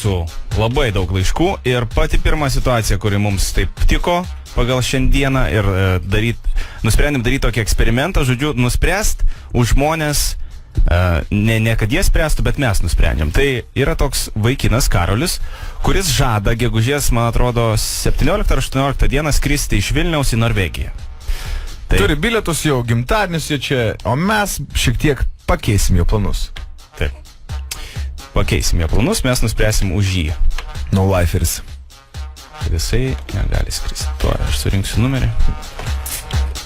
jūsų labai daug laiškų ir pati pirma situacija, kuri mums taip tiko pagal šiandieną ir nusprendėm daryti tokį eksperimentą, žodžiu, nuspręst už žmonės, ne kad jie spręstų, bet mes nusprendėm. Tai yra toks vaikinas Karolis, kuris žada gegužės, man atrodo, 17 ar 18 dieną skristi iš Vilniaus į Norvegiją. Turi bilietus jau, gimtadienis jau čia, o mes šiek tiek pakeisim jo planus. Taip. Pakeisim jo planus, mes nuspręsim už jį. No liferis. Kad jisai negali skristi. Tuo aš surinksiu numerį.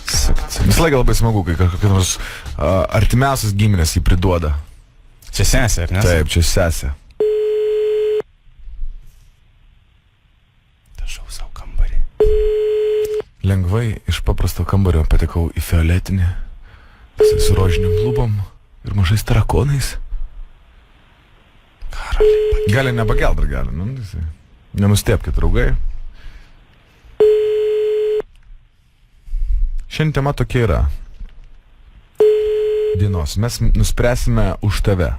Visą laiką labai smagu, kai kokie nors artimiausias giminės jį priduoda. Čia sesė, ar ne? Taip, čia sesė. Tašau savo kambarį. Lengvai iš paprasto kambario patekau į fioletinį, su rožinium lubom ir mažais tarakonais. Karaliai. Gali nepakelt dar gali, nu, nenustepkit, draugai. Šiandien tema tokia yra. Dienos, mes nuspręsime už tave.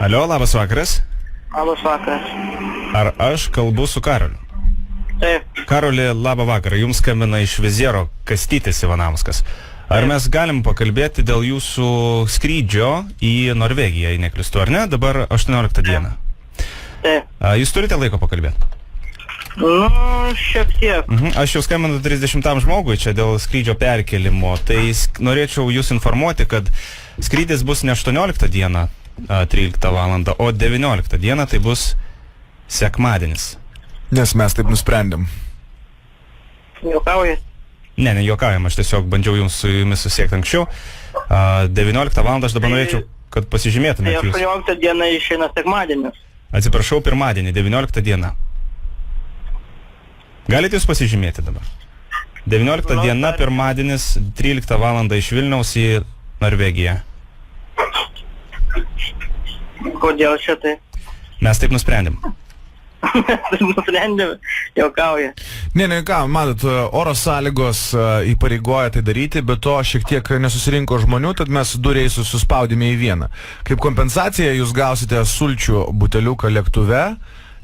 Alio, labas vakaras. Labas vakaras. Ar aš kalbu su Karoliu? Taip. Karoli, labą vakarą. Jums skambina iš Viziero Kastytis Ivanauskas. Ar mes galim pakalbėti dėl jūsų skrydžio į Norvegiją, jei neklystu, ar ne? Dabar 18 dieną. Taip. Jūs turite laiko pakalbėti? Nu, šiek tiek. Aš jau skambinu 30 žmogui čia dėl skrydžio perkelimo. Tai norėčiau jūs informuoti, kad skrydis bus ne 18 dieną 13 valandą, o 19 dieną tai bus sekmadienis. Nes mes taip nusprendėm. Juokauji. Ne, juokaujam, aš tiesiog bandžiau su jumis susiekti anksčiau. 19 valandą aš dabar norėčiau, kad Tai pasižymėtumėte jūs. 18 diena išeina sekmadienis. Atsiprašau, pirmadienį, 19 dieną. Galite jūs pasižymėti dabar? 19 diena, pirmadienis, 13 valandą iš Vilniaus į Norvegiją. Kodėl čia tai? Mes taip nusprendėm. Nusprendėme, juokauji. Ne, ką, matot, oro sąlygos įpareigoja tai daryti, bet to šiek tiek nesusirinko žmonių, tad mes du reisus suspaudėme į vieną. Kaip kompensaciją jūs gausite sulčių buteliuką lėktuve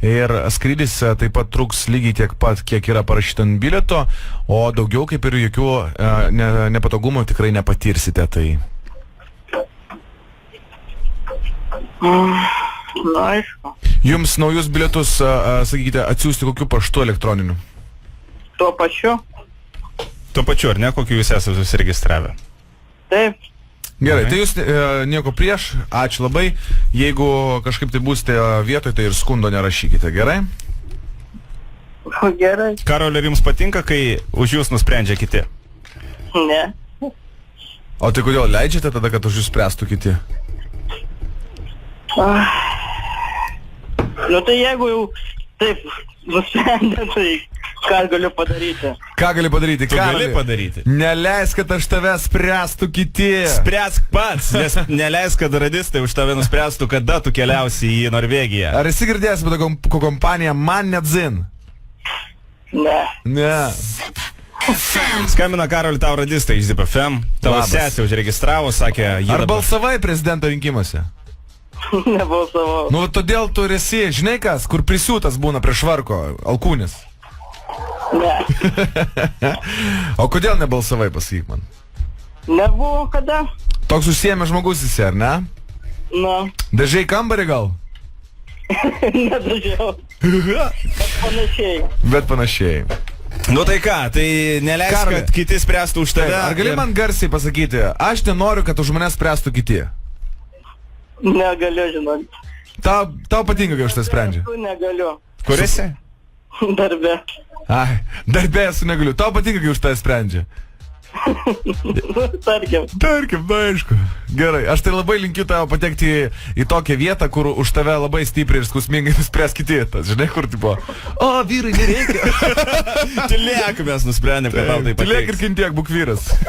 ir skrydis taip pat truks lygiai tiek pat, kiek yra parašyta ant bilieto, o daugiau kaip ir jokių nepatogumų tikrai nepatirsite. Tai... Na, aišku. Jums naujus bilietus, sakykite, atsiųsti kokiu paštu elektroniniu? Tuo pačiu? Tuo pačiu, ar ne, kokiu jūs esate susiregistravę? Taip. Gerai, tai jūs nieko prieš, ačiū labai. Jeigu kažkaip tai būsite vietoj, tai ir skundo nerašykite, gerai? Gerai. Karoli, ar jums patinka, kai už jūs nusprendžia kiti? Ne. O tai kodėl leidžiate tada, kad už jūs spręstų kiti? Nu tai jeigu jau taip nusprendė, tai ką galiu padaryti? Ką gali padaryti? Tu gali padaryti. Neleisk, kad aš tave spręstų kiti. Spręsk pats, nes neleisk, kad radistai už tave nuspręstų, kada tu keliausi į Norvegiją. Ar esi girdėjęs apie tokią kompaniją Man Nedzin? Ne. Ne. Skambina Karoli tau radistai iš Zip FM. Tavo Labas. sesė užregistravo, sakė... Ar balsavai prezidento rinkimuose? Nebalsavau. Nu, todėl tu ir esi, žinai kas, kur prisiūtas būna prie švarko, alkūnis. Ne. O kodėl nebalsavai, pasakyk man? Nebuvo kada? Toks užsiėmė žmogus esi, ar ne? Na. Dažai kambarį gal? Nedažiau. Panašiai. Bet panašiai. Nu tai ką, tai neleisk, Karoli. kad kiti spręstų už tave. Ar gali man garsiai pasakyti, aš nenoriu, kad už mane spręstų kiti? Negaliu, žinot. Tau patinka, kai už tai sprendžia? Tu negaliu. Kur esi? Darbe. Ai, darbė esu negaliu. Tau patinka, kai už tai sprendžia? Tarkim. Tarkim, na aišku. Gerai, aš tai labai linkiu tavo patekti į tokią vietą, kur už tave labai stipriai ir skausmingai nuspręs kiti. Tas, žinai, kur tipo, o, vyrai, nereikia. Tylėk, mes nusprendėm, kad tau tai patiks. Tylėk ir kentiek, būk vyras.